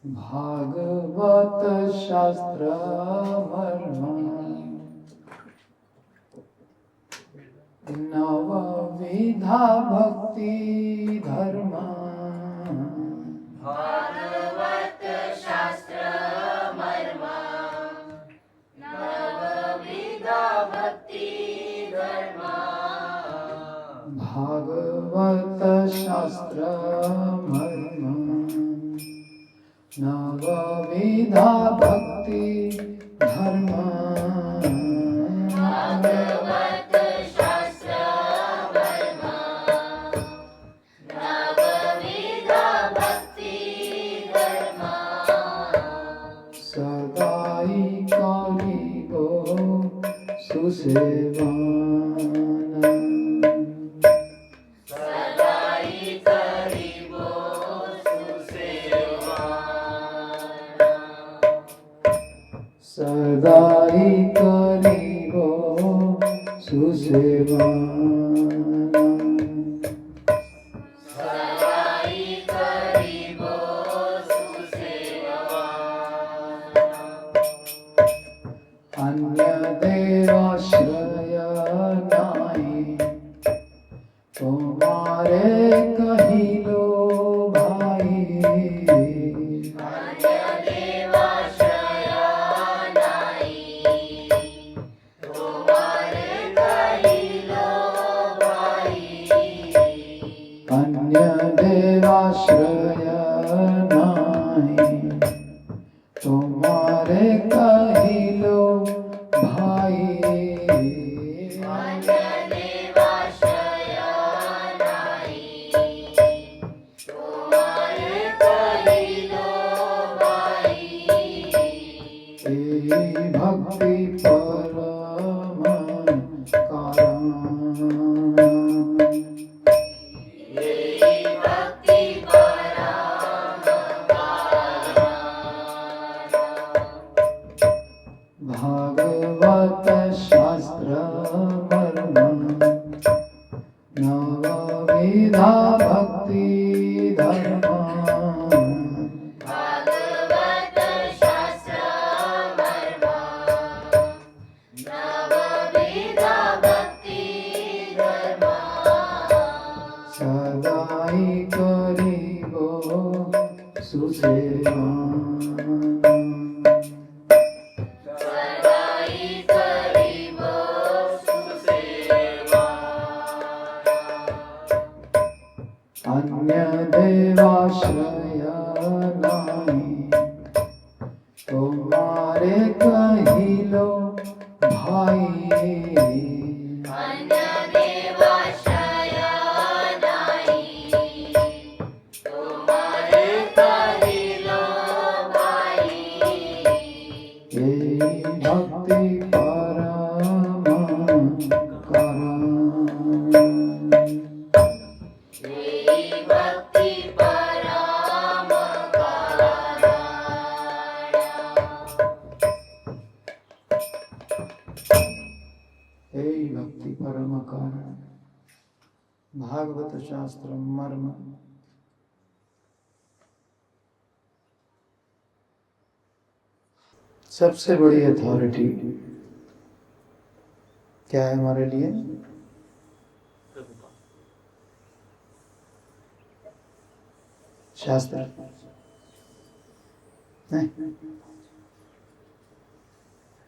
भागवत शास्त्र मर्म नवविधा भक्ति धर्म। भागवत शास्त्र मर्म नवविधा भक्ति धर्म। भागवत शास्त्र मर्म नवविधा भक्ति धर्म। भागवत शास्त्र मर्म नवविधा भक्ति धर्म। सदाई कलिबो सुसेवन। सदाई करिबो सुसेवन। सदाई कलिबो सुसेवन। सदाई करिबो सुसेवन। अन्य देवाश्रय नाहि तुम्हारे कहिलो भाई। अन्य देवाश्रय नाहि तुम्हारे कहिलो भाई। अन्य देवाश्रय नाहि तुम्हारे कहिलो भाई। अन्य देवाश्रय नाहि तुम्हारे कहिलो भाई। तेरी भक्ति परम कारण। तेरी भक्ति परम कारण। भागवत शास्त्र मर्म नवविधा भक्ति धर्म। भागवत शास्त्र मर्म नवविधा भक्ति धर्म। सदाई करिबो सुसेवन। सदाई करिबो सुसेवन। अन्य देवाश्रय नाहि तुम्हारे कहिलो भाई। अन्य देवाश्रय नाहि तुम्हारे कहिलो भाई। यही भक्ति परम कारण। तेरी भक्ति परम कारण। यही भक्ति परम कारण। भागवत शास्त्र मर्म सबसे बड़ी अथॉरिटी क्या है हमारे लिए? शास्त्र नहीं,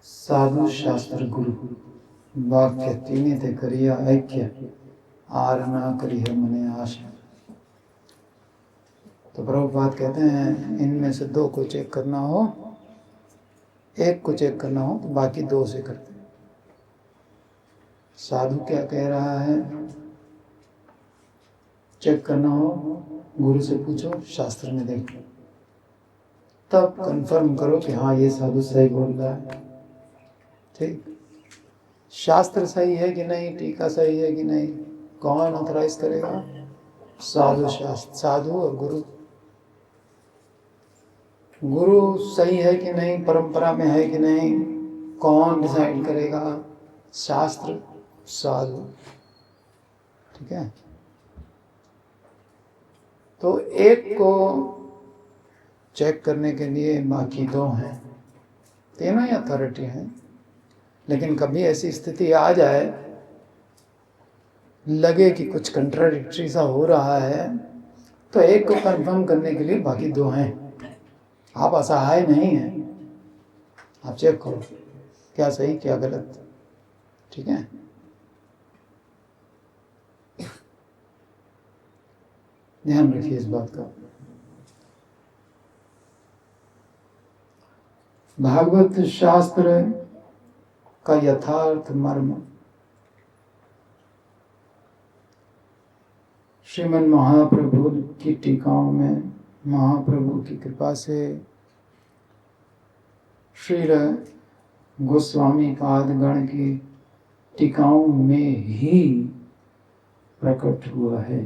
साधु शास्त्र गुरु वाक्य तीन थे करिया ऐक्य आर ना करी है मने आशा। तो प्रभुपाद कहते हैं इनमें से दो को चेक करना हो, एक को चेक करना हो तो बाकी दो से करते हैं। साधु क्या कह रहा है चेक करना हो, गुरु से पूछो, शास्त्र में देखो, तब कंफर्म करो कि हाँ ये साधु सही बोल रहा है। ठीक, शास्त्र सही है कि नहीं, टीका सही है कि नहीं, कौन ऑथराइज करेगा? साधु शास्त्र, साधु और गुरु। गुरु सही है कि नहीं, परंपरा में है कि नहीं, कौन डिसाइड करेगा? शास्त्र, साधु। ठीक है। तो एक को चेक करने के लिए बाकी दो हैं, तीनों ही अथॉरिटी हैं, लेकिन कभी ऐसी स्थिति आ जाए लगे कि कुछ कंट्राडिक्टरी सा हो रहा है तो एक को कंफर्म करने के लिए बाकी दो हैं। आप असहाय नहीं हैं, आप चेक करो क्या सही क्या गलत, ठीक है। ध्यान रखिए इस बात का। भागवत शास्त्र का यथार्थ मर्म श्रीमन महाप्रभु की टीकाओं में महाप्रभु की कृपा से श्रील गोस्वामी पादगण की टीकाओं में ही प्रकट हुआ है।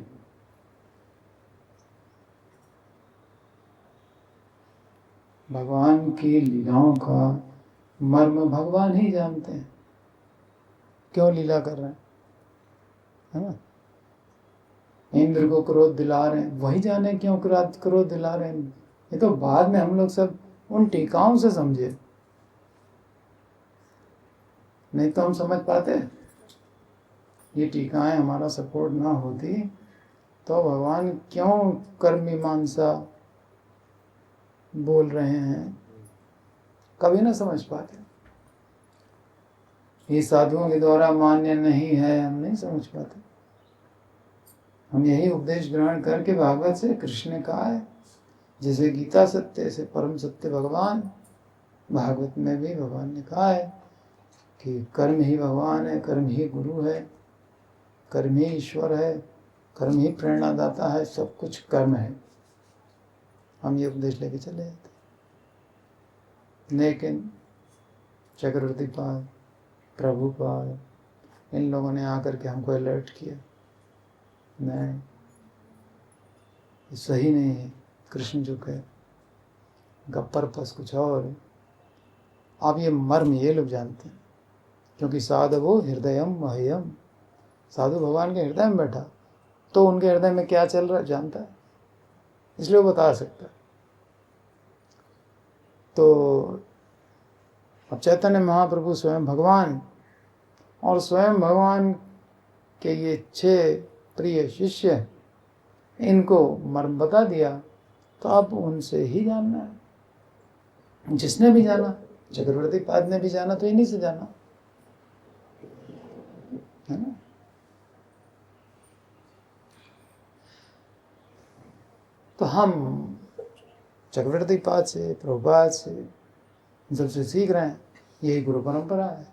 भगवान की लीलाओं का मर्म भगवान ही जानते हैं, क्यों लीला कर रहे हैं, है ना। इंद्र को क्रोध दिला रहे हैं, वही जाने क्यों क्रोध दिला रहे हैं। ये तो बाद में हम लोग सब उन टीकाओं से समझे, नहीं तो हम समझ पाते। ये टीकाएं हमारा सपोर्ट ना होती तो भगवान क्यों कर्म मीमांसा बोल रहे हैं, कभी ना समझ पाते। ये साधुओं के द्वारा मान्य नहीं है, हम नहीं समझ पाते। हम यही उपदेश ग्रहण करके भागवत से कृष्ण ने कहा है, जैसे गीता सत्य ऐसे परम सत्य भगवान, भागवत में भी भगवान ने कहा है कि कर्म ही भगवान है, कर्म ही गुरु है, कर्म ही ईश्वर है, कर्म ही प्रेरणादाता है, सब कुछ कर्म है। हम ये उपदेश लेके चले जाते, लेकिन चक्रवर्ती पाद, प्रभुपाद, इन लोगों ने आकर के हमको अलर्ट किया, नहीं ये सही नहीं है, कृष्ण जो कहे का पर्पस कुछ और है। अब ये मर्म ये लोग जानते हैं, क्योंकि साधवो हृदयम मह्यम, साधु भगवान के हृदय में बैठा तो उनके हृदय में क्या चल रहा है जानता है, इसलिए वो बता सकता है। तो अब चैतन्य महाप्रभु स्वयं भगवान और स्वयं भगवान के ये 6 प्रिय शिष्य, इनको मर्म बता दिया, तो अब उनसे ही जानना है। जिसने भी जाना, चक्रवर्ती पाद ने भी जाना तो इन्हीं से जाना, है ना। तो हम चक्रवर्ती पाद से, प्रभुपाद से, इन सबसे सीख रहे हैं, यही गुरु परंपरा है।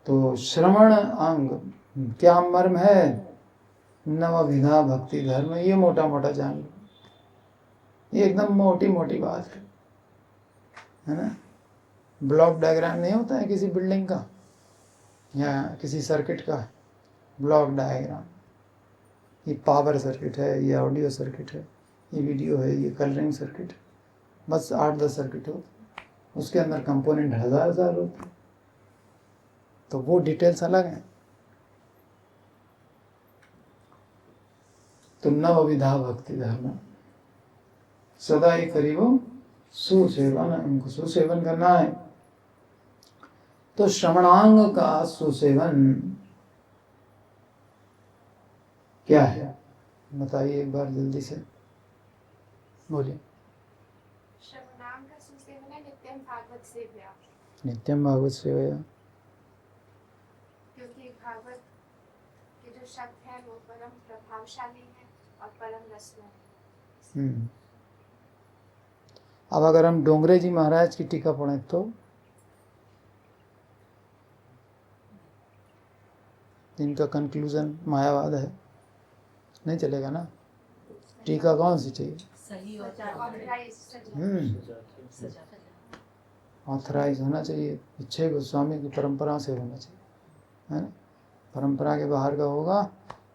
तो श्रवण अंग क्या मर्म है, नवविधा भक्ति धर्म, ये मोटा मोटा जान लो, ये एकदम मोटी मोटी बात है ना। ब्लॉक डायग्राम नहीं होता है किसी बिल्डिंग का या किसी सर्किट का, ब्लॉक डायग्राम, ये पावर सर्किट है, ये ऑडियो सर्किट है, ये वीडियो है, ये कलरिंग सर्किट है, बस 8-10 सर्किट हो, उसके अंदर कंपोनेंट हजार होते, तो वो डिटेल्स अलग हैं। तो नवविधा भक्ति धर्म, सदा ही करीबो सुसेवन, उनको सुसेवन करना है। तो श्रवणांग का सुसेवन क्या है बताइए एक बार जल्दी से बोलिए। श्रवणांग का सुसेवन है नित्यम भागवत सेव्या, नित्यम भागवत सेवया, क्योंकि भागवत के जो शब्द हैं वो परम प्रभावशाली हैं और परम रसमय हैं। अब अगर हम डोंगरे जी महाराज की टीका पढ़ें तो इनका कंक्लूजन मायावाद है, नहीं चलेगा ना। टीका कौन सी चाहिए, सही और ऑथराइज होना चाहिए, इच्छे गोस्वामी की परंपरा से होना चाहिए, है ना। परंपरा के बाहर का होगा,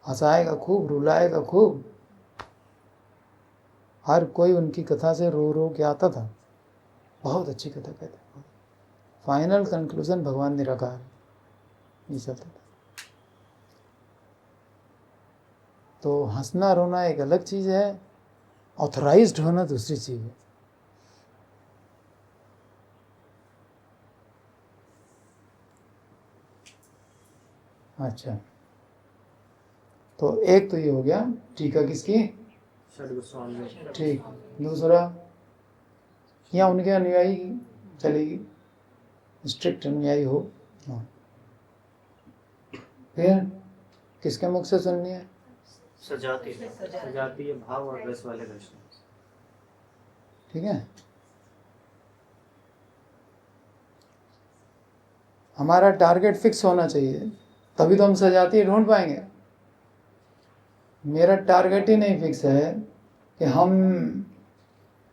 हंसाएगा खूब, रुलाएगा खूब, हर कोई उनकी कथा से रो रो के आता था, बहुत अच्छी कथा कहते हैं, फाइनल कंक्लूजन भगवान निराकार, ये चलता था। तो हंसना रोना एक अलग चीज़ है, ऑथराइज्ड होना दूसरी चीज़ है। अच्छा, तो एक तो ये हो गया, टीका किसकी? ठीक। दूसरा, या उनके अनुयायी चलेगी, स्ट्रिक्ट अनुयायी हो। हाँ। फिर किसके मुख से सुननी है? सजातीय भाव और रस वाले वैष्णव। ठीक है। हमारा टारगेट फिक्स होना चाहिए, तभी तो हम सजातीय ढूंढ पाएंगे। मेरा टारगेट ही नहीं फिक्स है कि हम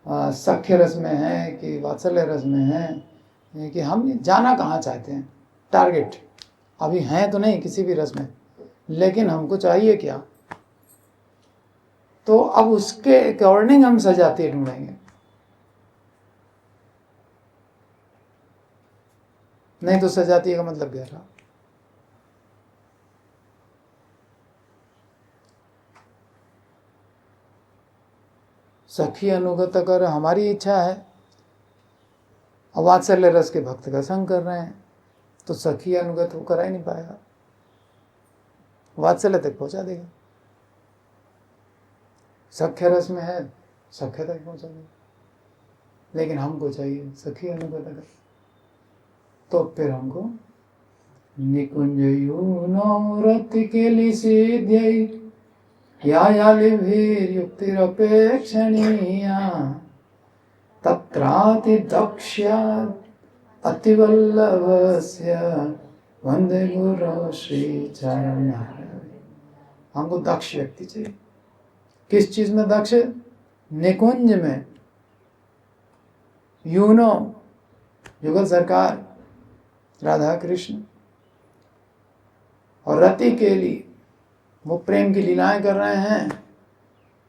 सख्य रस में हैं कि वात्सल्य रस में हैं, कि हम जाना कहाँ चाहते हैं। टारगेट अभी हैं तो नहीं किसी भी रस में, लेकिन हमको चाहिए क्या, तो अब उसके अकॉर्डिंग हम सजातीय ढूंढेंगे। नहीं तो सजातीय का मतलब क्या रहा? सखी अनुगत अगर हमारी इच्छा है, और वात्सल्य रस के भक्त का संग कर रहे हैं, तो सखी अनुगत वो करा ही नहीं पाएगा, वात्सल्य तक पहुंचा देगा। सख्य रस में है, सख्य तक पहुंचा देगा, लेकिन हमको चाहिए सखी अनुगत अगर, तो फिर हमको निकुंजयूनोरति केलिसिद्यै यायालिभिर्युक्तिरपेक्षणीया तत्राति दक्ष्यात् अतिवल्लभस्य वंदे गुरु श्री चरण। हमको दक्ष व्यक्ति चाहिए। किस चीज में दक्ष? निकुंज में। यूनो युगल सरकार, राधा कृष्ण, और रति के लिए वो प्रेम की लीलाएं कर रहे हैं,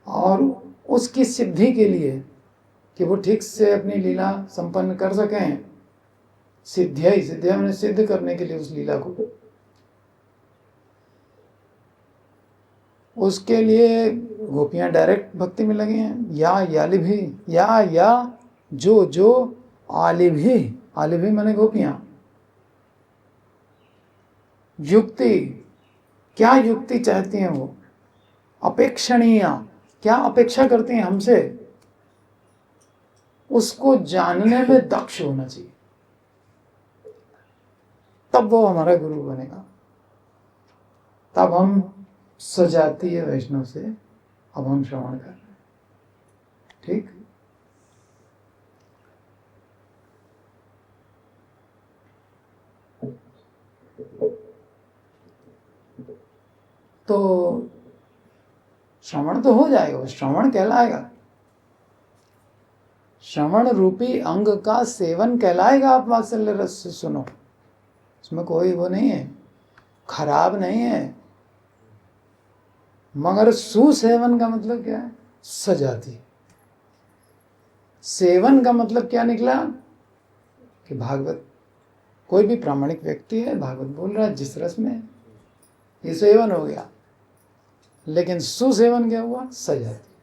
और उसकी सिद्धि के लिए कि वो ठीक से अपनी लीला संपन्न कर सकें, सिद्धिया मैंने सिद्ध करने के लिए उस लीला को, उसके लिए गोपियां डायरेक्ट भक्ति में लगी हैं। या याली भी, या जो आली भी माने गोपियां। युक्ति, क्या युक्ति चाहती हैं वो? अपेक्षणीय, क्या अपेक्षा करती हैं हमसे? उसको जानने में दक्ष होना चाहिए, तब वो हमारा गुरु बनेगा। तब हम सजातीय वैष्णव से अब हम श्रवण कर रहे हैं। ठीक। तो श्रवण तो हो जाएगा, श्रवण कहलाएगा, श्रवण रूपी अंग का सेवन कहलाएगा। आप वात्सल्य रस से सुनो, इसमें कोई वो नहीं है, खराब नहीं है। मगर सुसेवन का मतलब क्या है? सजाती। सेवन का मतलब क्या निकला? कि भागवत, कोई भी प्रामाणिक व्यक्ति है, भागवत बोल रहा है जिस रस में, ये सेवन हो गया। लेकिन सुसेवन क्या हुआ? सजाती।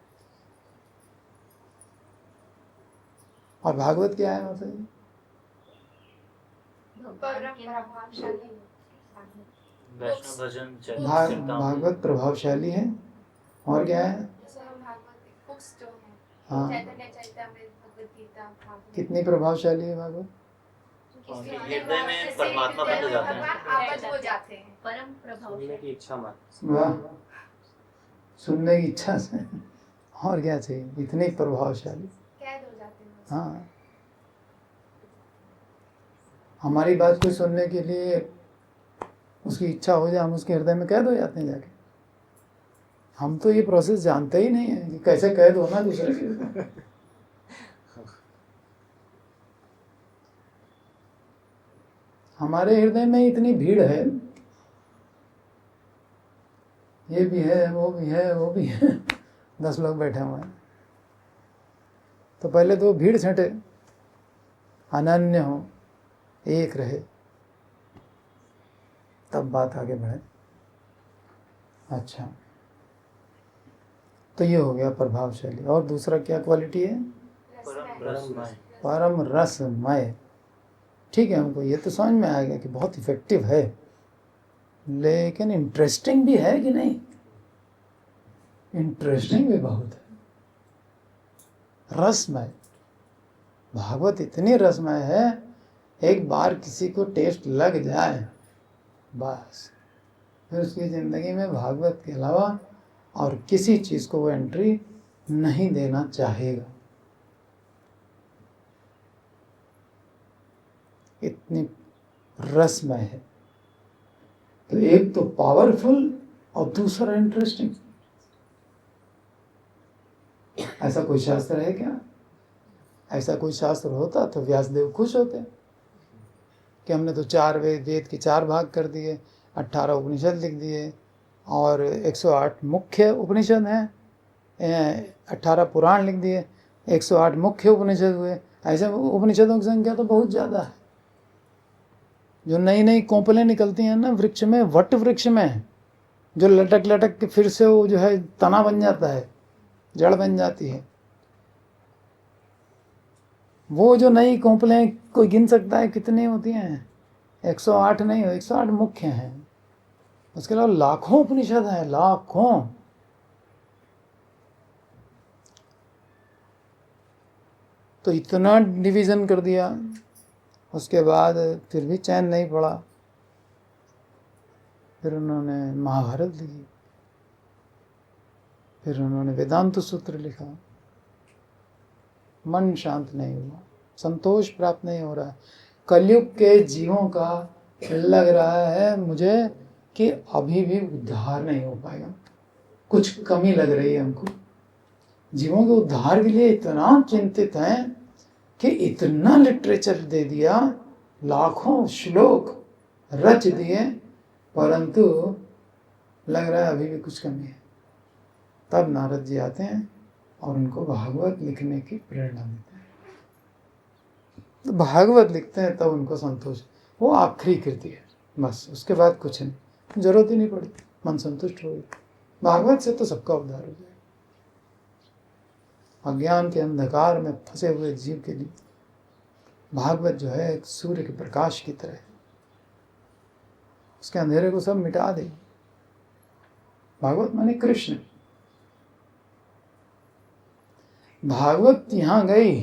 और भागवत क्या है मतलब? वैष्णव भजन भागवत प्रभावशाली है। और क्या है? हाँ, कितनी प्रभावशाली है भागवत? हृदय में परमात्मा बन जाते हैं, परम प्रभावशाली की इच्छा मात्र। वाह, सुनने की इच्छा से, और क्या चाहिए? इतनी प्रभावशाली। हाँ, हमारी बात कोई सुनने के लिए उसकी इच्छा हो जाए, हम उसके हृदय में कैद हो जाते हैं जाके। हम तो ये प्रोसेस जानते ही नहीं है कि कैसे कैद होना दूसरे के। हमारे हृदय में इतनी भीड़ है, ये भी है, वो भी है, वो भी है, 10 लोग बैठे हुए हैं। तो पहले तो भीड़ छंटे, अनन्य हो, एक रहे, तब बात आगे बढ़े। अच्छा, तो ये हो गया प्रभावशाली। और दूसरा क्या क्वालिटी है? परम रसमय। परम रसमय। ठीक है, हमको ये तो समझ में आ गया कि बहुत इफेक्टिव है, लेकिन इंटरेस्टिंग भी है कि नहीं? इंटरेस्टिंग भी बहुत है। रसमय, भागवत इतनी रसमय है, एक बार किसी को टेस्ट लग जाए बस फिर उसकी ज़िंदगी में भागवत के अलावा और किसी चीज़ को वो एंट्री नहीं देना चाहेगा। इतनी रसमय है। तो एक तो पावरफुल और दूसरा इंटरेस्टिंग। ऐसा कोई शास्त्र है क्या? ऐसा कोई शास्त्र होता तो व्यासदेव खुश होते कि हमने तो 4 वेद के 4 भाग कर दिए, 18 उपनिषद लिख दिए और 108 मुख्य उपनिषद हैं, 18 पुराण लिख दिए, 108 मुख्य उपनिषद हुए। ऐसे उपनिषदों की संख्या तो बहुत ज़्यादा है। जो नई नई कोंपलें निकलती हैं ना वृक्ष में, वट वृक्ष में, जो लटक लटक के फिर से वो जो है तना बन जाता है, जड़ बन जाती है, वो जो नई कोंपलें कोई गिन सकता है कितनी होती हैं? 108 नहीं हो, 108 मुख्य हैं। उसके अलावा लाखों उपनिषद हैं, लाखों। तो इतना डिवीज़न कर दिया, उसके बाद फिर भी चैन नहीं पड़ा। फिर उन्होंने महाभारत लिखी, फिर उन्होंने वेदांत सूत्र लिखा। मन शांत नहीं हुआ, संतोष प्राप्त नहीं हो रहा है। कलयुग के जीवों का लग रहा है मुझे कि अभी भी उद्धार नहीं हो पाएगा, कुछ कमी लग रही है हमको। जीवों के उद्धार के लिए इतना चिंतित हैं कि इतना लिटरेचर दे दिया, लाखों श्लोक रच दिए, परंतु लग रहा है अभी भी कुछ कमी है। तब नारद जी आते हैं और उनको भागवत लिखने की प्रेरणा देते हैं। तो भागवत लिखते हैं तब उनको संतोष, वो आखिरी कृति है बस, उसके बाद कुछ नहीं, जरूरत ही नहीं पड़ी, मन संतुष्ट हो गई। भागवत से तो सबका उद्धार हो जाएगा। अज्ञान के अंधकार में फंसे हुए जीव के लिए भागवत जो है एक सूर्य के प्रकाश की तरह है, उसके अंधेरे को सब मिटा दे। भागवत माने कृष्ण। भागवत यहाँ गई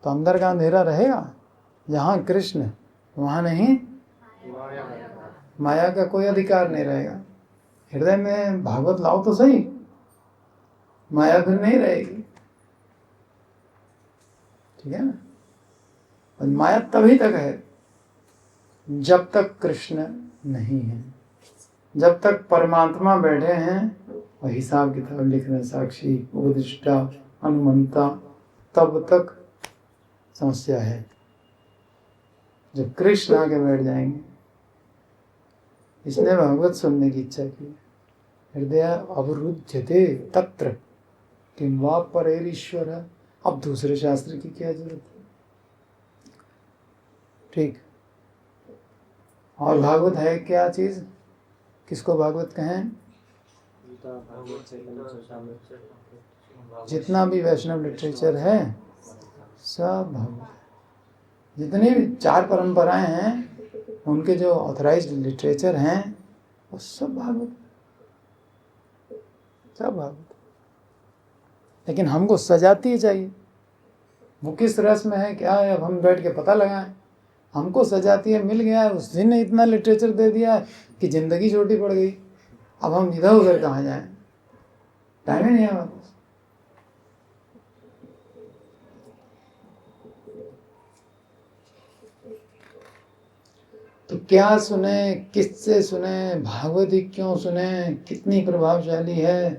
तो अंदर का अंधेरा रहेगा, जहाँ कृष्ण वहाँ नहीं, माया का कोई अधिकार नहीं रहेगा। हृदय में भागवत लाओ तो सही, माया फिर नहीं रहेगी। ठीक है ना? और माया तभी तक है जब तक कृष्ण नहीं है, जब तक परमात्मा बैठे हैं और हिसाब किताब लिख रहे, साक्षी उपदिष्टा अनुमंता, तब तक समस्या है। जब कृष्ण आके बैठ जाएंगे, इसने भागवत सुनने की इच्छा की, हृदय अवरुध्यते तत्र किं वा परेरीश्वर। अब दूसरे शास्त्र की क्या जरूरत है? ठीक। और भागवत है क्या चीज? किसको भागवत कहें? जितना भी वैष्णव लिटरेचर है सब भागवत है। जितनी भी 4 परंपराएं हैं उनके जो ऑथराइज्ड लिटरेचर हैं वो सब भागवत, सब भागवत। लेकिन हमको सजाती चाहिए, वो किस रस में है क्या है, अब हम बैठ के पता लगाएं। हमको सजाती है, मिल गया है, उस दिन ने इतना लिटरेचर दे दिया है कि ज़िंदगी छोटी पड़ गई। अब हम इधर उधर कहाँ जाएं, टाइम ही नहीं है हमारे पास। तो क्या सुने, किससे सुने, भागवत ही क्यों सुने, कितनी प्रभावशाली है,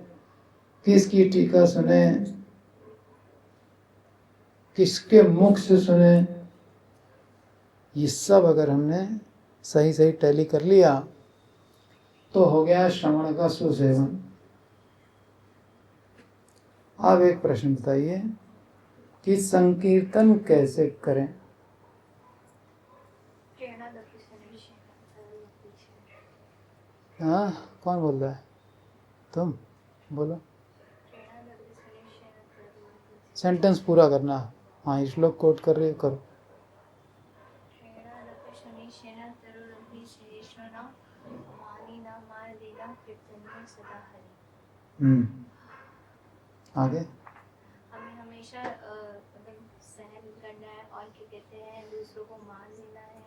किसकी टीका सुने, किसके मुख से सुने, ये सब अगर हमने सही सही टैली कर लिया तो हो गया श्रवण का सुसेवन। अब एक प्रश्न बताइए कि संकीर्तन कैसे करें? हाँ, कौन बोल रहा है? तुम बोलो। सेंटेंस पूरा करना। हाँ, श्लोक कोट कर रहे हो, करो। आगे। हमें हमेशा मतलब सहन करना है और क्या कहते हैं, दूसरों को मान देना है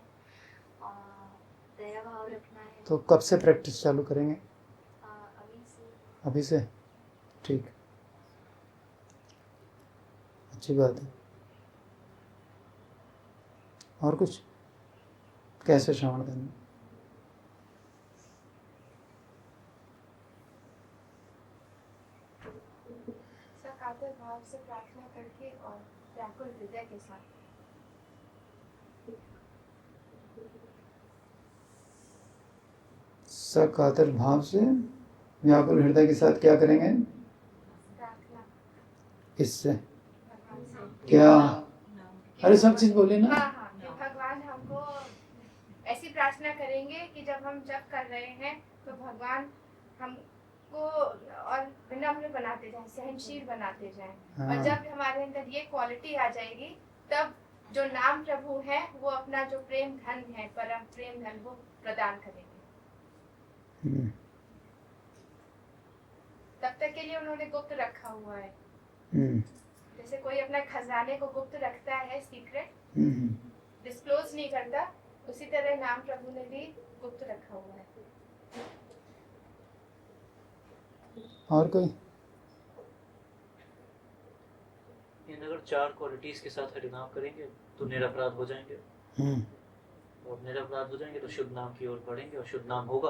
और दया भाव रखना है। तो कब से प्रैक्टिस चालू करेंगे? अभी से। अभी से? ठीक, अच्छी बात है। और कुछ? कैसे श्रवण करना? सकातर भाव से प्रार्थना करके और व्याकुल हृदय के साथ। सकातर भाव से व्याकुल हृदय के साथ क्या करेंगे? प्रार्थना। किससे? भगवान से। क्या? अरे सब चीज बोले ना। हाँ हाँ, कि भगवान हमको ऐसी प्रार्थना करेंगे कि जब हम जप कर रहे हैं तो भगवान हमको और विनम्र बनाते जाएं, सहनशील बनाते जाएं। हाँ। और जब हमारे अंदर ये क्वालिटी आ जाएगी तब जो नाम प्रभु है वो अपना जो प्रेम धन है, परम प्रेम धन, वो प्रदान करेंगे। तब तक के लिए उन्होंने गुप्त रखा हुआ है। जैसे कोई अपना खजाने को गुप्त रखता है, सीक्रेट डिस्क्लोज नहीं करता, उसी तरह नाम प्रभु ने भी गुप्त रखा हुआ है। और कोई? अगर 4 क्वालिटीज के साथ हरिनाम करेंगे तो निरपराध हो जाएंगे, और निरपराध हो जाएंगे तो शुद्ध नाम की ओर बढ़ेंगे, और शुद्ध नाम होगा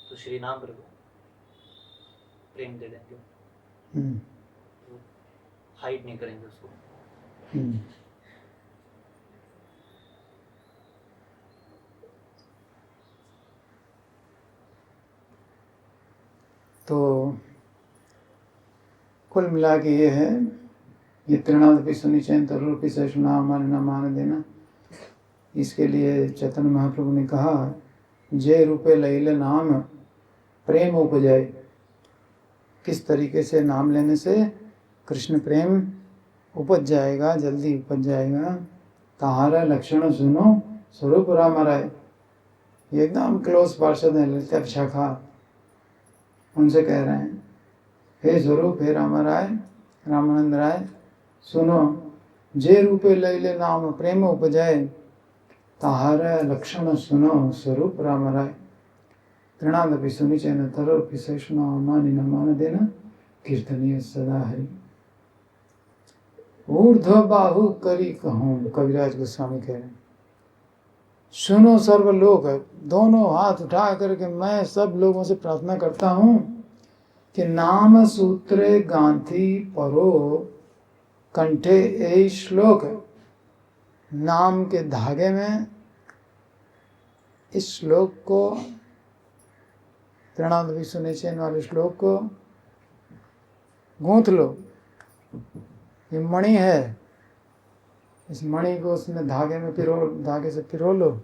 तो श्री नाम प्रभु प्रेम दे देंगे, तो हाइड नहीं करेंगे उसको। तो कुल मिला के ये है, ये त्रिनादपि सुनिचैन तरुपि सहिष्णुना मान न मान देना। इसके लिए चैतन्य महाप्रभु ने कहा, जय रूपे लैले नाम प्रेम उपजाए। किस तरीके से नाम लेने से कृष्ण प्रेम उपज जाएगा, जल्दी उपज जाएगा। ताहारा लक्षण सुनो स्वरूप राम राय। ये एकदम क्लोज पार्षद है ललिता शाखा, उनसे कह रहे हैं, हे स्वरूप, हे राम राय, रामानंद राय, सुनो, जे रूपे लैले नाम प्रेम उपजाए, ताहारा लक्षण सुनो स्वरूप राम राय। त्रिनादपि सुनिचैन तरुपि सहिष्णुना मानि न मान देना, कीर्तनीय सदा हरि। ऊर्ध्व बाहु करी कहूँ, कविराज गोस्वामी कह रहे हैं, सुनो सर्व लोग, दोनों हाथ उठा करके मैं सब लोगों से प्रार्थना करता हूँ कि नाम सूत्रे गांधी परो कंठे ए श्लोक। नाम के धागे में इस श्लोक को, त्रिनादपि सुनिचैन वाले श्लोक को गूंथ लो। ये मणि है, इस मणि को उसमें धागे में धागे से पिरो लो,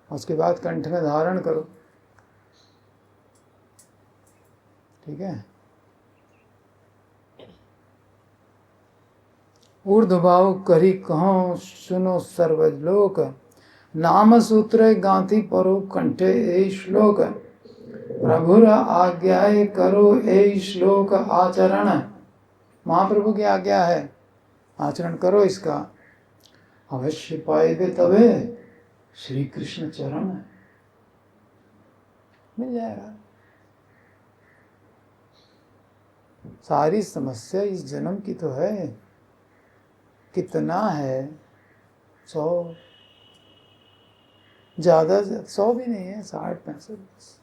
उसके बाद कंठ में धारण करो। ठीक है। ऊर्ध्वभाव करी कहो सुनो सर्वलोक, नाम सूत्र गांधी परो कंठे ए श्लोक। प्रभुर आज्ञाए करो ए श्लोक आचरण। महाप्रभु की आज्ञा है, आचरण करो इसका, अवश्य पाएगे तबे श्री कृष्ण चरण। मिल जाएगा। सारी समस्या इस जन्म की तो है, कितना है, 100, ज़्यादा 100 भी नहीं है, 60-65,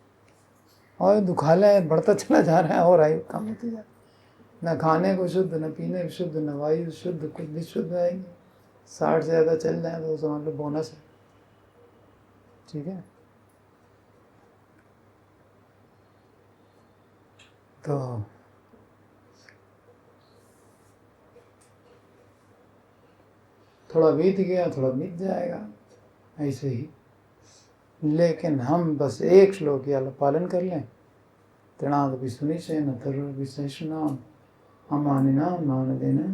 और दुखालय बढ़ता चला जा रहा है, और आयु कम होती जा रही। न खाने को शुद्ध, न पीने को शुद्ध, न वायु शुद्ध, कुछ भी शुद्ध आएगी। 60 से ज़्यादा चल जाए तो समझ लो बोनस है। ठीक है। तो थोड़ा बीत गया, थोड़ा बीत जाएगा, ऐसे ही। लेकिन हम बस एक श्लोक या पालन कर लें, त्रिनादपि सुनिचैन तरुपि सहिष्णुना मानि न मान देना,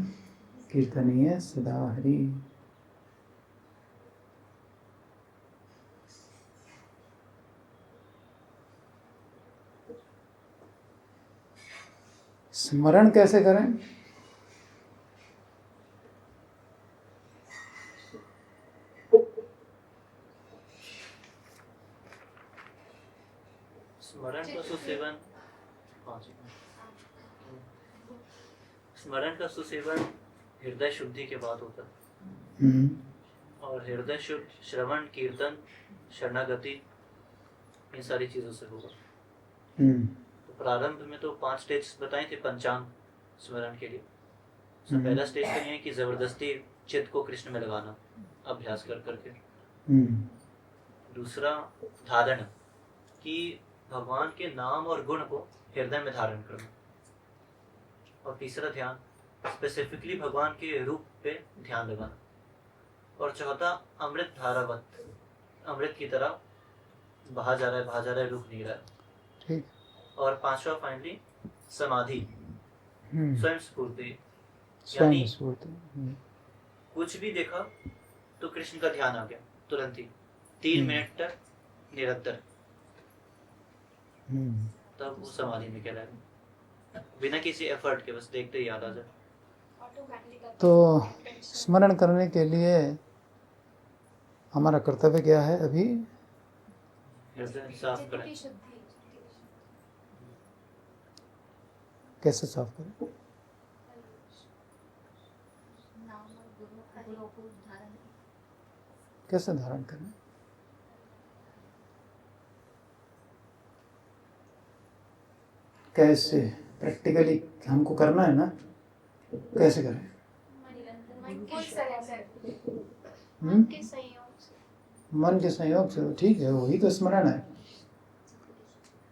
कीर्तनीय सदा हरि। स्मरण कैसे करें? स्मरण का सुसेवन, स्मरण का सुसेवन हृदय शुद्धि के बाद होता है। और हृदय शुद्ध श्रवण, कीर्तन, शरणागति, इन सारी चीजों से होगा। तो प्रारंभ में तो 5 स्टेज बताए थे पंचांग स्मरण के लिए। तो पहला स्टेज तो ये है कि जबरदस्ती चित्त को कृष्ण में लगाना, अभ्यास कर करके। दूसरा धारण, कि भगवान के नाम और गुण को हृदय में धारण करना। और तीसरा ध्यान, स्पेसिफिकली भगवान के रूप पे ध्यान लगाना। और चौथा अमृत धारावत, अमृत की तरह बहा जा रहा है, रुक नहीं रहा है। ठीक। और पांचवा फाइनली समाधि, स्वयं स्फूर्ति, स्वयं यानी स्फूर्ति। कुछ भी देखा तो कृष्ण का ध्यान आ गया तुरंत ही, 3 मिनट तक निरंतर, तब वो समाधि में कहलाएगा। बिना किसी एफर्ट के, बस देखते ही याद आ जाए। तो स्मरण करने के लिए हमारा कर्तव्य क्या है? अभी हृदय साफ करें। कैसे साफ करें? कैसे धारण करें? कैसे प्रैक्टिकली हमको करना है ना, कैसे करें? मन के संयोग से। मन के संयोग से, ठीक है, वही तो स्मरण है।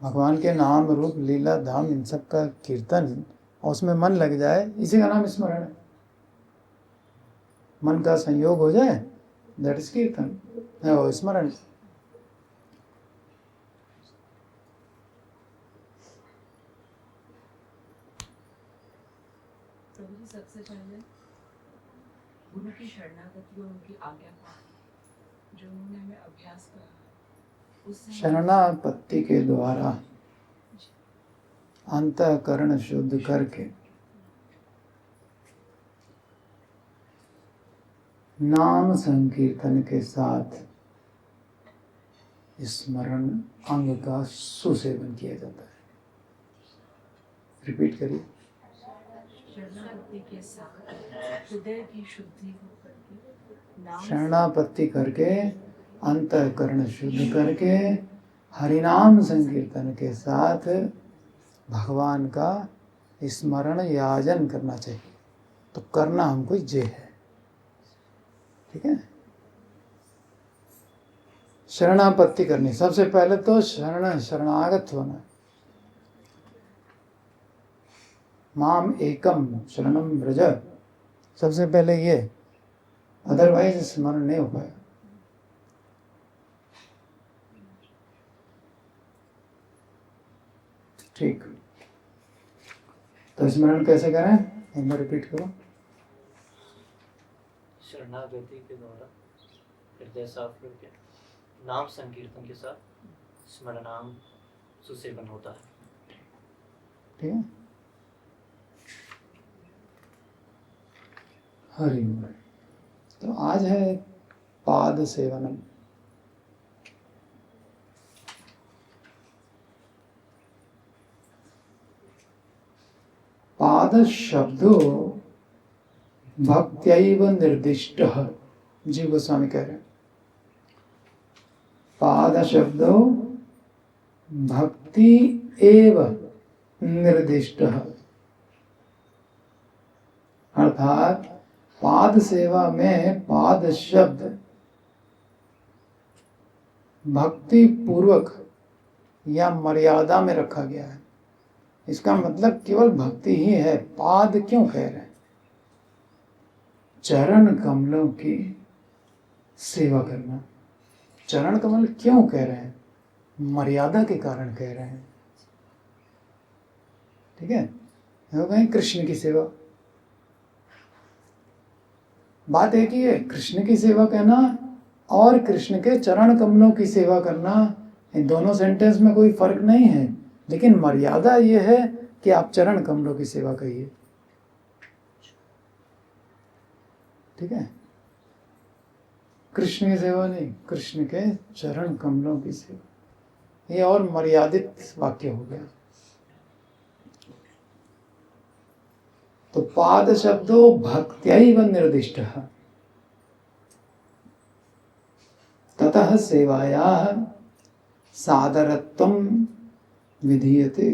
भगवान के नाम रूप लीला धाम इन सब का कीर्तन और उसमें मन लग जाए, इसी का नाम स्मरण है। मन का संयोग हो जाए, दैट इज कीर्तन है, वो स्मरण। प्रभु जी, सबसे पहले गुरु की शरणागति और उनकी आज्ञा जो उन्होंने हमें अभ्यास करा, उससे शरणापत्ति के द्वारा अंतःकरण शुद्ध करके नाम संकीर्तन के साथ स्मरण अंग का सुसेवन किया जाता है। रिपीट करिए। शरणागति के साथ हृदय की शुद्धि होकर के शरणापत्ति करके अंतःकरण शुद्ध करके हरिनाम संकीर्तन के साथ भगवान का स्मरण याजन करना चाहिए। तो करना हमको ये है, ठीक है। शरणापत्ति करनी, सबसे पहले तो शरणागत होना। माम एकम शरणम व्रज, सबसे पहले ये, अदरवाइज स्मरण नहीं हो पाएगा। ठीक, तो स्मरण कैसे करें, एक बार रिपीट करो। शरणागति के द्वारा हृदय साफ करके नाम संकीर्तन के साथ स्मरणांग सुसेवन होता है। ठीक है। हरि बोल। तो आज है पाद सेवनम। पाद शब्दो भक्त्यैव निर्दिष्ट, जीव गोस्वामी कह रहे हैं। पाद शब्दो भक्ति एव निर्दिष्ट, अर्थात पाद सेवा में पाद शब्द भक्ति पूर्वक या मर्यादा में रखा गया है। इसका मतलब केवल भक्ति ही है। पाद क्यों कह रहे हैं? चरण कमलों की सेवा करना। चरण कमल क्यों कह रहे हैं? मर्यादा के कारण कह रहे हैं, ठीक है। हो गए कृष्ण की सेवा। बात एक ही है, कृष्ण की सेवा करना और कृष्ण के चरण कमलों की सेवा करना, इन दोनों सेंटेंस में कोई फर्क नहीं है, लेकिन मर्यादा ये है कि आप चरण कमलों की सेवा करिए। ठीक है, कृष्ण की सेवा नहीं, कृष्ण के चरण कमलों की सेवा, ये और मर्यादित वाक्य हो गया। तो पाद शब्दो भक्त्यैव निर्दिष्टः, ततः सेवायाः सादरत्वं विधीयते।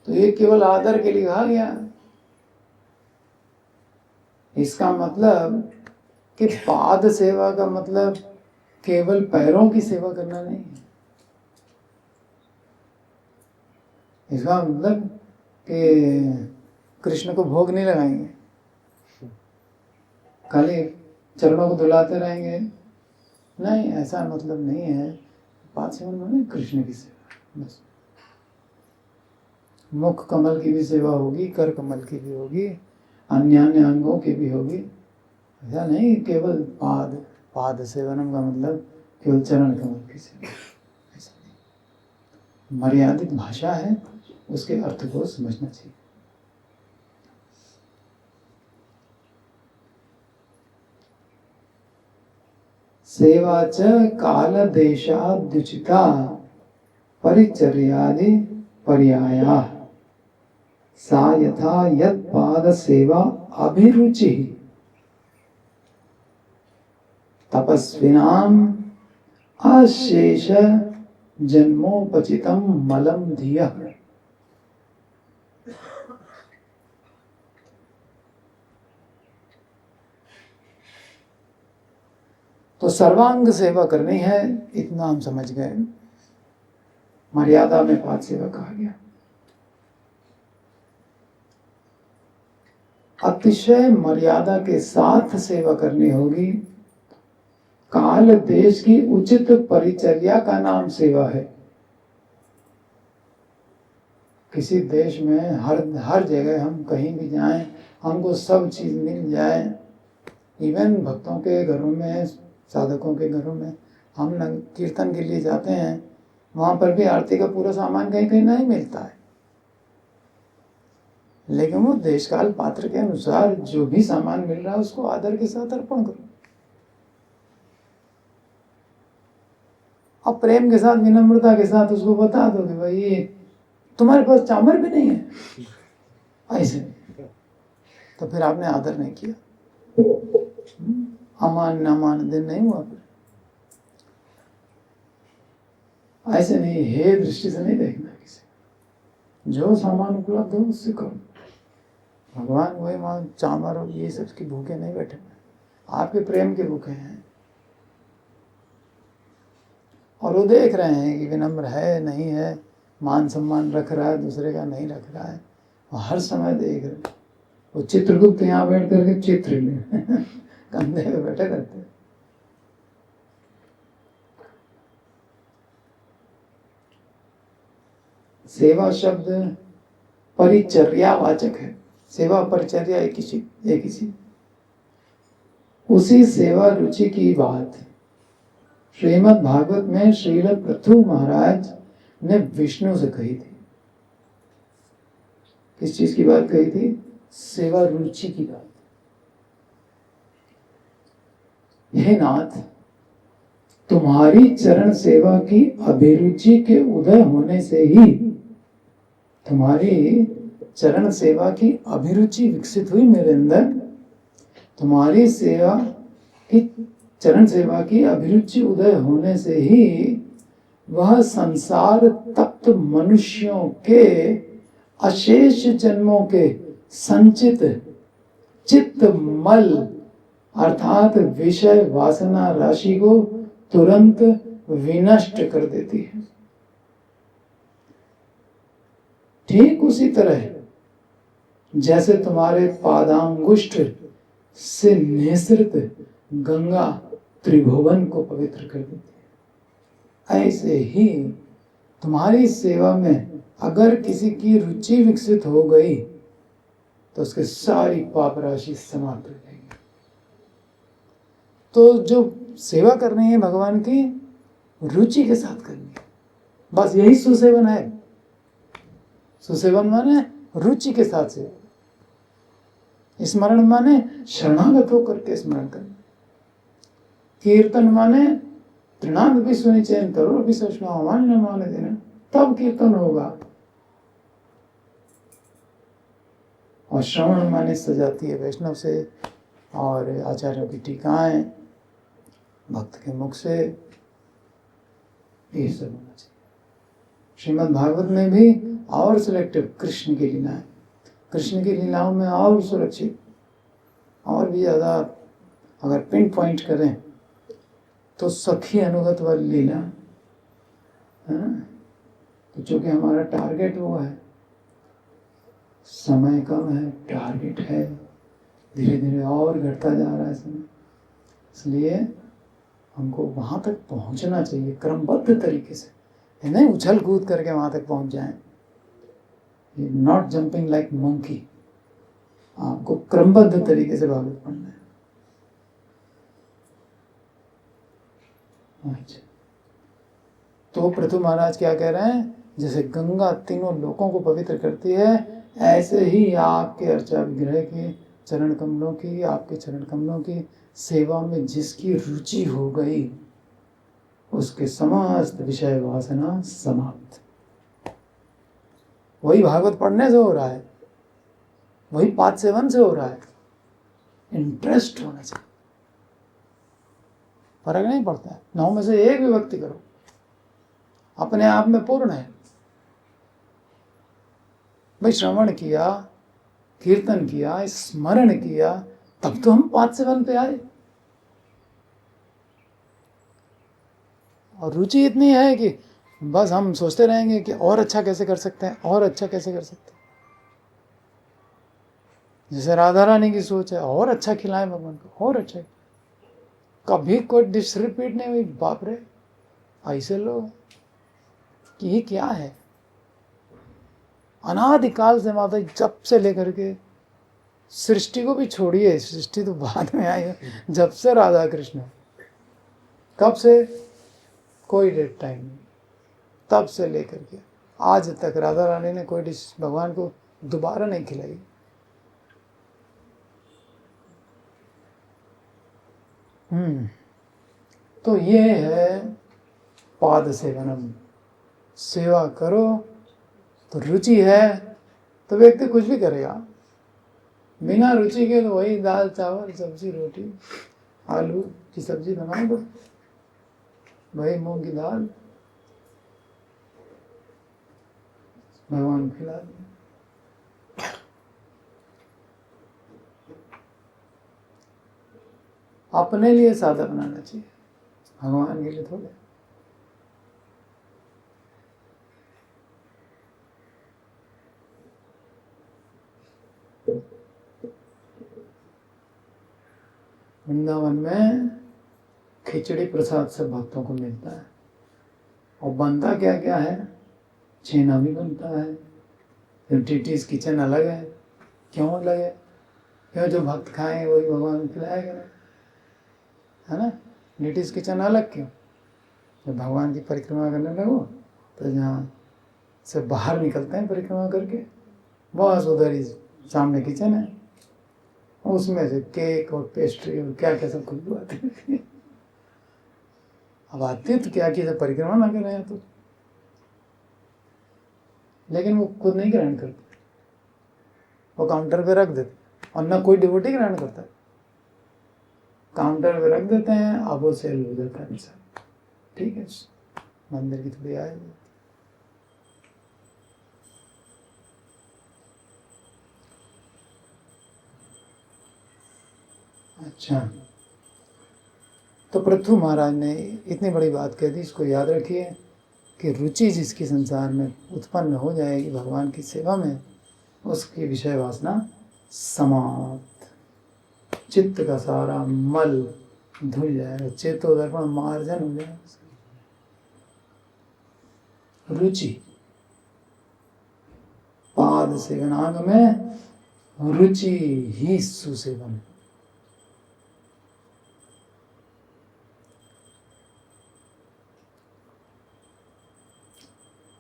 तो ये केवल आदर के लिए कहा गया। इसका मतलब कि पाद सेवा का मतलब केवल पैरों की सेवा करना नहीं है। इसका मतलब कि कृष्ण को भोग नहीं लगाएंगे, खाली चरणों को धुलाते रहेंगे, नहीं, ऐसा मतलब नहीं है। पाद सेवा माने कृष्ण की सेवा बस। मुख कमल की भी सेवा होगी, कर कमल की भी होगी, अन्य अंगों की भी होगी, ऐसा नहीं केवल पाद सेवनम का मतलब केवल चरण कमल की सेवा, ऐसा नहीं। मर्यादित भाषा है, उसके अर्थ को समझना चाहिए। सेवा च काल देशाद्युचिता परिचर्यादि पर्याया सा यथा यत् पाद सेवा अभिरुचि तपस्विनाम अशेष जन्मोपचितम मलम धियः। तो सर्वांग सेवा करनी है, इतना हम समझ गए। मर्यादा में पाद सेवा कहा गया। अतिशय मर्यादा के साथ सेवा करनी होगी। काल देश की उचित परिचर्या का नाम सेवा है। किसी देश में हर जगह हम कहीं भी जाएं, हमको सब चीज मिल जाए, इवन भक्तों के घरों में, साधकों के घरों में हम कीर्तन के लिए जाते हैं, वहां पर भी आरती का पूरा सामान कहीं कहीं नहीं मिलता है, लेकिन वो देश काल पात्र के अनुसार जो भी सामान मिल रहा है उसको आदर के साथ अर्पण करो। अब प्रेम के साथ, विनम्रता के साथ उसको बता दो कि भाई तुम्हारे पास चामर भी नहीं है, ऐसे तो फिर आपने आदर नहीं किया, अमान दिन नहीं हुआ। फिर ऐसे नहीं, हे दृष्टि से नहीं देखना किसी, जो सामान उपलब्ध हो उससे करो। भगवान वही वहाँ चामर और ये सब की भूखे नहीं बैठे, आपके प्रेम के भूखे हैं, और वो देख रहे हैं कि विनम्र है नहीं है, मान सम्मान रख रहा है दूसरे का नहीं रख रहा है, वो हर समय देख रहे हैं। वो चित्रगुप्त यहाँ बैठ करके चित्र कंधे पे बैठे रहते हैं। सेवा शब्द परिचर्यावाचक है। सेवा परिचर्या एक ही चीज। उसी सेवा रुचि की बात श्रीमद् भागवत में श्रील पृथु महाराज ने विष्णु से कही थी। किस चीज की बात कही थी? सेवा रुचि की बात। हे नाथ, तुम्हारी चरण सेवा की अभिरुचि के उदय होने से ही, तुम्हारी चरण सेवा की अभिरुचि विकसित हुई मेरे अंदर। तुम्हारी सेवा की, चरण सेवा की अभिरुचि उदय होने से ही वह संसार तप्त मनुष्यों के अशेष जन्मों के संचित चित्त मल अर्थात विषय वासना राशि को तुरंत विनष्ट कर देती है। ठीक उसी तरह जैसे तुम्हारे पादांगुष्ठ से निःसृत गंगा त्रिभुवन को पवित्र कर देती है, ऐसे ही तुम्हारी सेवा में अगर किसी की रुचि विकसित हो गई तो उसकी सारी पाप राशि समाप्त हो जाएगी। तो जो सेवा करनी है भगवान की, रुचि के साथ करनी है, बस यही सुसेवन है। सुसेवन माने रुचि के साथ सेवा, स्मरण माने शरणागत होकर के स्मरण करना, कीर्तन माने तृणांत भी सुनी चैन तरुण भी सचना मान्य माने देना, तब कीर्तन होगा। और श्रवण माने सजाती है वैष्णव से और आचार्यों की टीकाएं भक्त के मुख से, ये सब होना चाहिए। श्रीमद् भागवत में भी और सिलेक्टिव कृष्ण की लीलाएं, कृष्ण की लीलाओं में और सुरक्षित और भी ज़्यादा अगर पिन पॉइंट करें तो सखी अनुगत वाली लीला है ना। तो चूँकि हमारा टारगेट वो है, समय कम है, टारगेट है, धीरे धीरे और घटता जा रहा है समय, इसलिए हमको वहाँ तक पहुँचना चाहिए क्रमबद्ध तरीके से, है नहीं उछल कूद करके वहाँ तक पहुँच जाएं। नॉट जंपिंग लाइक मंकी, आपको क्रमबद्ध तरीके से भागवत पढ़ना है। अच्छा, तो पृथु महाराज क्या कह रहे हैं, जैसे गंगा तीनों लोकों को पवित्र करती है, ऐसे ही आपके अर्चा विग्रह के चरण कमलों की, आपके चरण कमलों की सेवा में जिसकी रुचि हो गई, उसके समस्त विषय वासना समाप्त। वही भागवत पढ़ने से हो रहा है, वही पाद सेवन से हो रहा है, इंटरेस्ट होना चाहिए। फर्क नहीं पड़ता है, 9 में से 1 भी भक्ति करो, अपने आप में पूर्ण है। भाई श्रवण किया, कीर्तन किया, स्मरण किया, तब तो हम 5 से 1 पे आए। और रुचि इतनी है कि बस हम सोचते रहेंगे कि और अच्छा कैसे कर सकते हैं, और अच्छा कैसे कर सकते हैं। जैसे राधा रानी की सोच है, और अच्छा खिलाएं भगवान को, और अच्छा। कभी कोई डिश रिपीट नहीं हुई, बाप रे ऐसे लोग कि ये क्या है। अनादिकाल से माता जब से लेकर के सृष्टि को भी छोड़िए, सृष्टि तो बाद में आई है, जब से राधा कृष्ण, कब से कोई डेट टाइम नहीं, तब से लेकर के आज तक राधा रानी ने कोई डिश भगवान को दोबारा नहीं खिलाई। तो ये है पाद सेवनम। सेवा करो तो रुचि है तो व्यक्ति कुछ भी करेगा, बिना रुचि के तो वही दाल चावल सब्जी रोटी आलू की सब्जी बना दो, वही मूंग की दाल भगवान को खिला दो। अपने लिए सादा बनाना चाहिए, भगवान के लिए थोड़े। वृंदावन में खिचड़ी प्रसाद सब भक्तों को मिलता है, और बनता क्या क्या है, छेना भी बनता है, फिर टीटीज किचन अलग है। क्यों अलग है? क्यों जो भक्त खाएं वही भगवान को खिलाएगा, है ना। टीटीज किचन अलग क्यों? जब भगवान की परिक्रमा करने लगो तो जहाँ से बाहर निकलते हैं परिक्रमा करके, बस उधर ही सामने किचन है, उसमें से केक और पेस्ट्री और क्या क्या सब खुशबू आती है। अब आती है तो क्या किया, परिक्रमा ना कर रहे हैं तो, लेकिन वो खुद नहीं ग्रहण करते, वो काउंटर पे रख देते, और ना कोई डिवोटी ग्रहण करता है। काउंटर पे रख देते हैं, अब वो सेल हो जाता है सब, ठीक है, मंदिर की थोड़ी आय। अच्छा, तो पृथु महाराज ने इतनी बड़ी बात कह दी, इसको याद रखिए कि रुचि जिसकी संसार में उत्पन्न हो जाएगी भगवान की सेवा में, उसकी विषय वासना समाप्त, चित्त का सारा मल धुल जाएगा, चेतो दर्पण मार्जन हो जाएगा। रुचि पाद सेवनांग में रुचि ही सुसेवन है।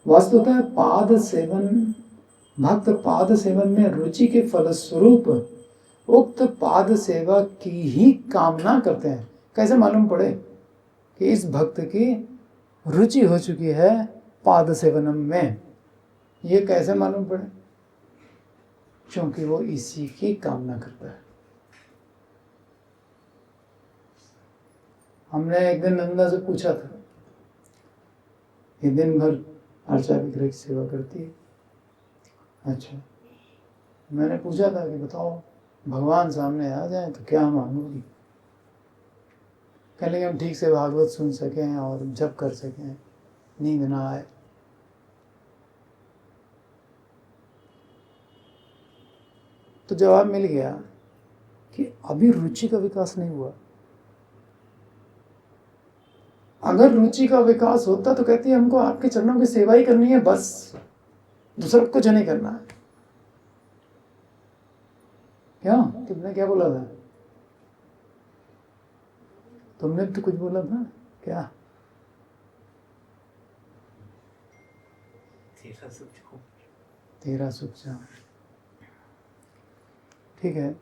वस्तुतः पाद सेवन, भक्त पाद सेवन में रुचि के फलस्वरूप उक्त पाद सेवा की ही कामना करते हैं। कैसे मालूम पड़े कि इस भक्त की रुचि हो चुकी है पाद सेवनम में? ये कैसे मालूम पड़े? क्योंकि वो इसी की कामना करता है। हमने एक दिन नंदा से पूछा था, ये दिन भर अर्चा विग्रह की सेवा करती है। अच्छा, मैंने पूछा था कि बताओ भगवान सामने आ जाए तो क्या मांगोगी? कह लेंगे हम ठीक से भागवत सुन सकें और जप कर सकें, नींद ना आए। तो जवाब मिल गया कि अभी रुचि का विकास नहीं हुआ। अगर रुचि का विकास होता तो कहती है हमको आपके चरणों की सेवा ही करनी है, बस दूसरा कुछ नहीं करना है। क्या तुमने क्या बोला था? तुमने तो कुछ बोला था क्या? तेरा सुख जान। ठीक है,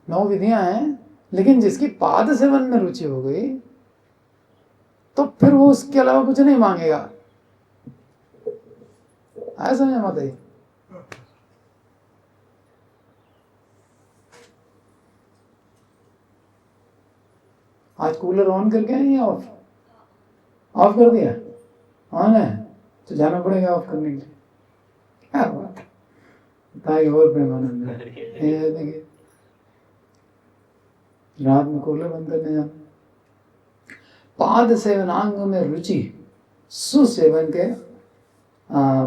9 विधियां हैं, लेकिन जिसकी पाद सेवन में रुचि हो गई तो फिर वो उसके अलावा कुछ नहीं मांगेगा। आया समझ मत आई? आज कूलर ऑन करके आए या ऑफ? ऑफ कर दिया? ऑन है तो जाना पड़ेगा ऑफ करने के लिए। क्या बात है, और प्रेमानंद देखिए, रात में कूलर बंद करने जाना। पाद सेवनांग में रुचि सुसेवन के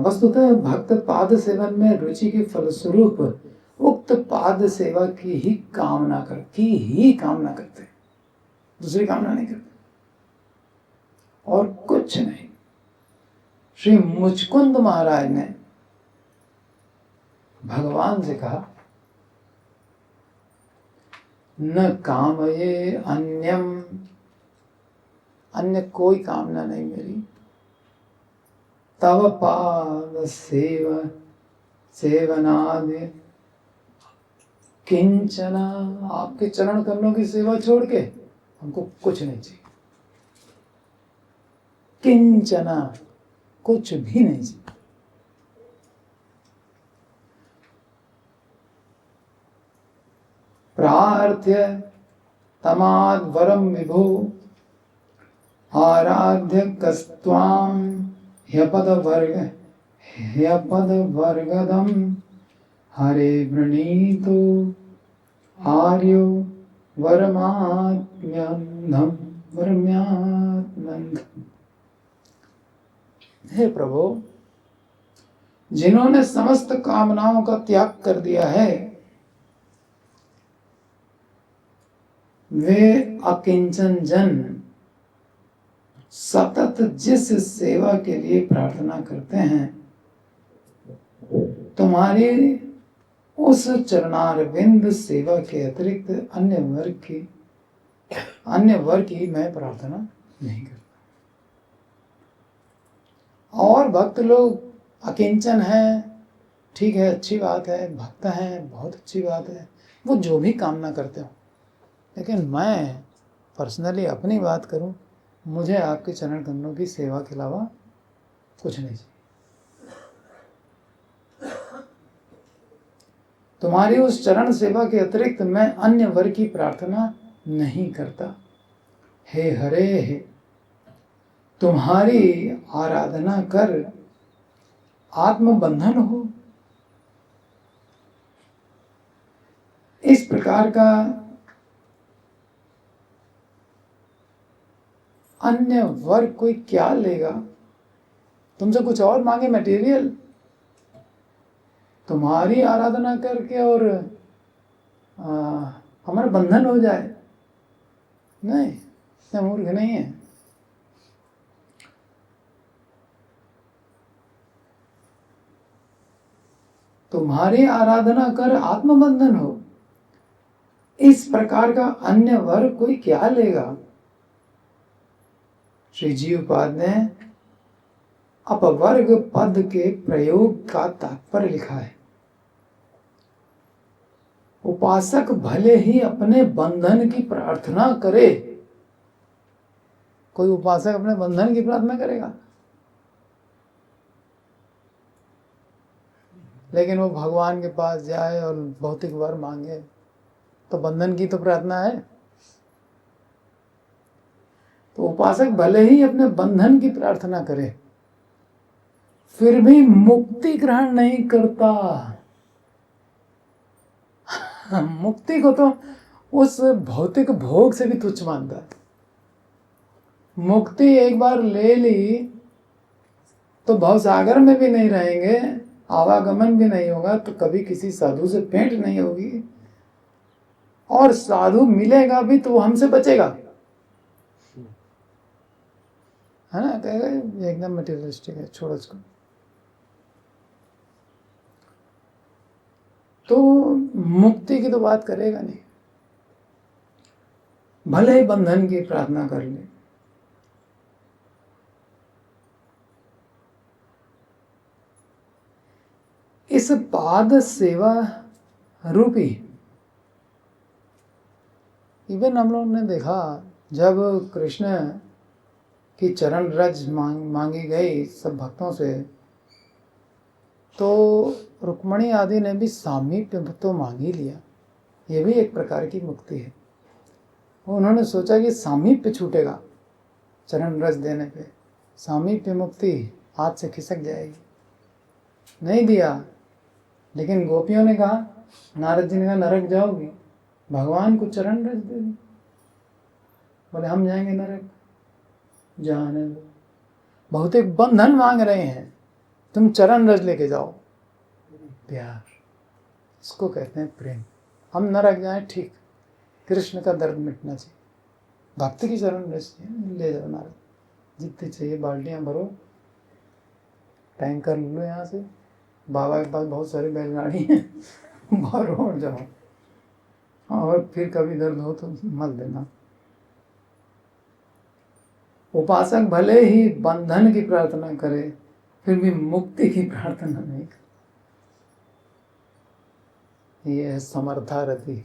वस्तुतः भक्त पाद सेवन में रुचि के फलस्वरूप उक्त पाद सेवा की ही कामना करते हैं, दूसरी कामना नहीं करते और कुछ नहीं। श्री मुचकुंद महाराज ने भगवान से कहा, न कामये अन्यम, अन्य कोई कामना नहीं मेरी, तव पाद सेवनादि किंचना, आपके चरण कमलों की सेवा छोड़ के हमको कुछ नहीं चाहिए। किंचना, कुछ भी नहीं चाहिए। प्रार्थ्य तमाद वरम विभो आराध्य कस्त्वाम ह्यपद वर्गदम हरे वृणीतो आर्यो वरमात्म्यंधम। हे प्रभु, जिन्होंने समस्त कामनाओं का त्याग कर दिया है वे अकिंचन जन सतत जिस सेवा के लिए प्रार्थना करते हैं, तुम्हारी उस चरणारविंद सेवा के अतिरिक्त अन्य वर्ग की मैं प्रार्थना नहीं करता। और भक्त लोग अकिंचन हैं, ठीक है, अच्छी बात है, भक्त हैं, बहुत अच्छी बात है, वो जो भी कामना करते हो, लेकिन मैं पर्सनली अपनी बात करूं, मुझे आपके चरण कमलों की सेवा के अलावा कुछ नहीं चाहिए। तुम्हारी उस चरण सेवा के अतिरिक्त मैं अन्य वर की प्रार्थना नहीं करता। हे हरे, हे तुम्हारी आराधना कर आत्मबंधन हो, इस प्रकार का अन्य वर्ग कोई क्या लेगा? तुमसे कुछ और मांगे मटेरियल, तुम्हारी आराधना करके और हमारा बंधन हो जाए? नहीं, इतने मूर्ख नहीं है। तुम्हारी आराधना कर आत्मबंधन हो। इस प्रकार का अन्य वर कोई क्या लेगा। श्री जीवपाद ने अपवर्ग पद के प्रयोग का तात्पर्य लिखा है। उपासक भले ही अपने बंधन की प्रार्थना करे। कोई उपासक अपने बंधन की प्रार्थना करेगा, लेकिन वो भगवान के पास जाए और भौतिक वर मांगे तो बंधन की तो प्रार्थना है। तो उपासक भले ही अपने बंधन की प्रार्थना करे, फिर भी मुक्ति ग्रहण नहीं करता। मुक्ति को तो उस भौतिक भोग से भी तुच्छ मानता है। मुक्ति एक बार ले ली तो भवसागर में भी नहीं रहेंगे, आवागमन भी नहीं होगा, तो कभी किसी साधु से भेंट नहीं होगी, और साधु मिलेगा भी तो वो हमसे बचेगा, है ना। कहेगा एकदम मटेरियलिस्टिक है, छोड़ो इसको। तो मुक्ति की तो बात करेगा नहीं, भले ही बंधन की प्रार्थना कर ले। इस पाद सेवा रूपी, इवन हम लोगों ने देखा जब कृष्ण की चरण रज मांगी गई सब भक्तों से, तो रुक्मणी आदि ने भी सामीप्य तो मांग ही लिया। ये भी एक प्रकार की मुक्ति है। उन्होंने सोचा कि सामीप्य छूटेगा चरण रज देने पे, सामीप्य मुक्ति हाथ से खिसक जाएगी, नहीं दिया। लेकिन गोपियों ने कहा, नारद जी ने कहा नरक जाओगी, भगवान को चरण रज दे दी। बोले हम जाएंगे नरक, जाने दो। बहुत एक बंधन मांग रहे हैं, तुम चरण रज लेके जाओ। प्यार, इसको कहते हैं प्रेम। हम नरक जाएं ठीक, कृष्ण का दर्द मिटना चाहिए, भक्ति की चरण रज ले जाओ नारद, जितनी चाहिए बाल्टियां भरो, टैंकर लो यहाँ से, बाबा के पास बहुत सारी बैलगाड़ी हैं, भरो और जाओ, और फिर कभी दर्द हो तो मत देना। उपासक भले ही बंधन की प्रार्थना करे, फिर भी मुक्ति की प्रार्थना नहीं करे। ये है समर्था रति।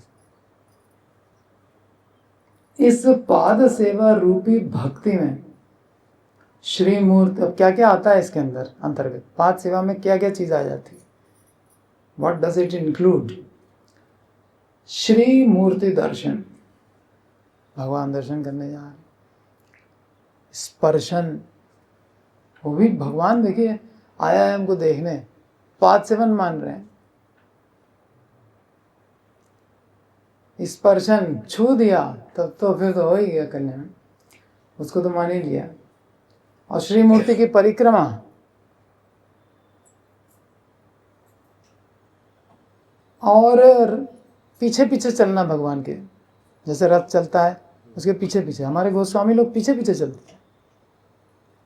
इस पाद सेवा रूपी भक्ति में श्री मूर्ति, अब क्या क्या आता है इसके अंदर अंतर्गत, पाद सेवा में क्या क्या चीज आ जाती है, what does it include. Shri मूर्ति दर्शन, भगवान दर्शन करने जा रहे, स्पर्शन, वो भी भगवान देखिए आया है हमको देखने, पाद सेवन मान रहे हैं। स्पर्शन, छू दिया तब तो फिर तो हो ही गया कल्याण, उसको तो मान ही लिया। और श्री मूर्ति की परिक्रमा, और पीछे पीछे चलना भगवान के, जैसे रथ चलता है उसके पीछे पीछे, हमारे गोस्वामी लोग पीछे पीछे चलते हैं।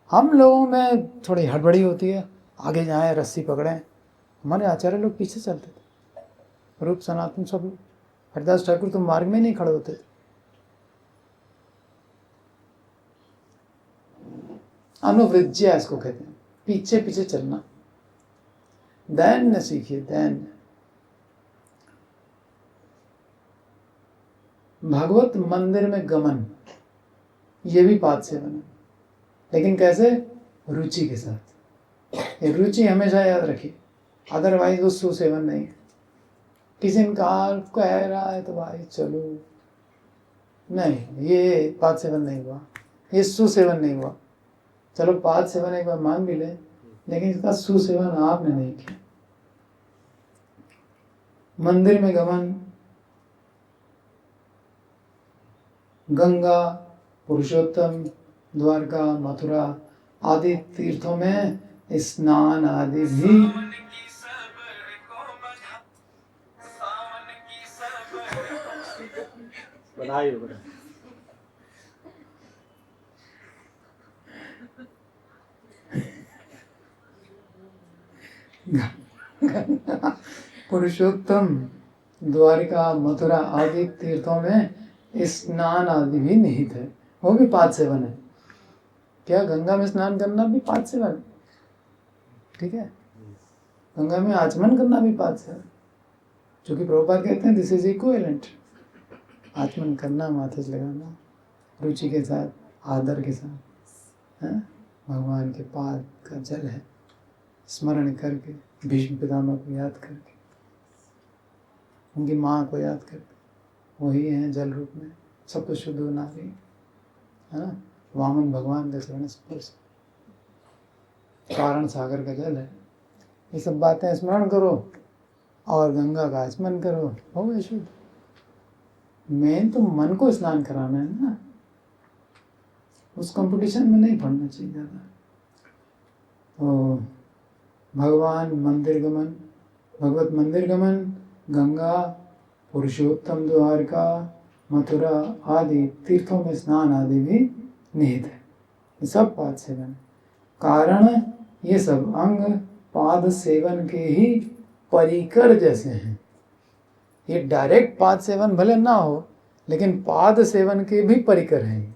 हम लोगों में थोड़ी हड़बड़ी होती है, आगे जाएं रस्सी पकड़ें, हमारे आचार्य लोग पीछे चलते थे, रूप सनातन सब लोग। हरिदास ठाकुर तो मार्ग में नहीं खड़े होते थे। अनुवृज्य इसको कहते हैं, पीछे पीछे चलना। दैन सीखिए, दैन भगवत मंदिर में गमन, ये भी पाद सेवन है, लेकिन कैसे, रुचि के साथ। ये रुचि हमेशा याद रखिए, अदरवाइज वो सुसेवन नहीं है। किसी ने कहा कह रहा है तो भाई चलो, नहीं, ये पाद सेवन नहीं हुआ, ये सुसेवन नहीं हुआ। चलो पाद सेवन एक बार मान भी ले, लेकिन इसका सुसेवन आपने नहीं किया। मंदिर में गमन, गंगा, पुरुषोत्तम, द्वारका, मथुरा आदि तीर्थों में स्नान आदि भी बधाई हो बधाई। पुरुषोत्तम, द्वारिका, मथुरा आदि तीर्थों में स्नान आदि भी निहित है, वो भी पाद सेवन है। क्या गंगा में स्नान करना भी पाद सेवन है? ठीक है, गंगा में आचमन करना भी पाद सेवन, क्योंकि प्रभुपाद कहते हैं दिस इज इक्विवेलेंट। आचमन करना, माथे से लगाना, रुचि के साथ, आदर के साथ, है? भगवान के पाद का जल है, स्मरण करके, भीष्म पितामह को याद करके, उनकी माँ को याद करके, वही हैं जल रूप में, सब कुछ शुद्ध नारी, है ना? वामन भगवान का चरण स्पर्श, कारण सागर का जल है। ये सब बातें स्मरण करो और गंगा का आचमन करो, हो गए शुद्ध। मेन तो मन को स्नान कराना है ना, उस कंपटीशन में नहीं पढ़ना चाहिए ज़्यादा। तो भगवान मंदिर गमन, भगवत मंदिर गमन, गंगा, पुरुषोत्तम द्वारका, मथुरा आदि तीर्थों में स्नान आदि भी निहित है। ये सब पाद सेवन है। कारण ये सब अंग पाद सेवन के ही परिकर जैसे हैं। ये डायरेक्ट पाद सेवन भले ना हो, लेकिन पाद सेवन के भी परिकर हैं।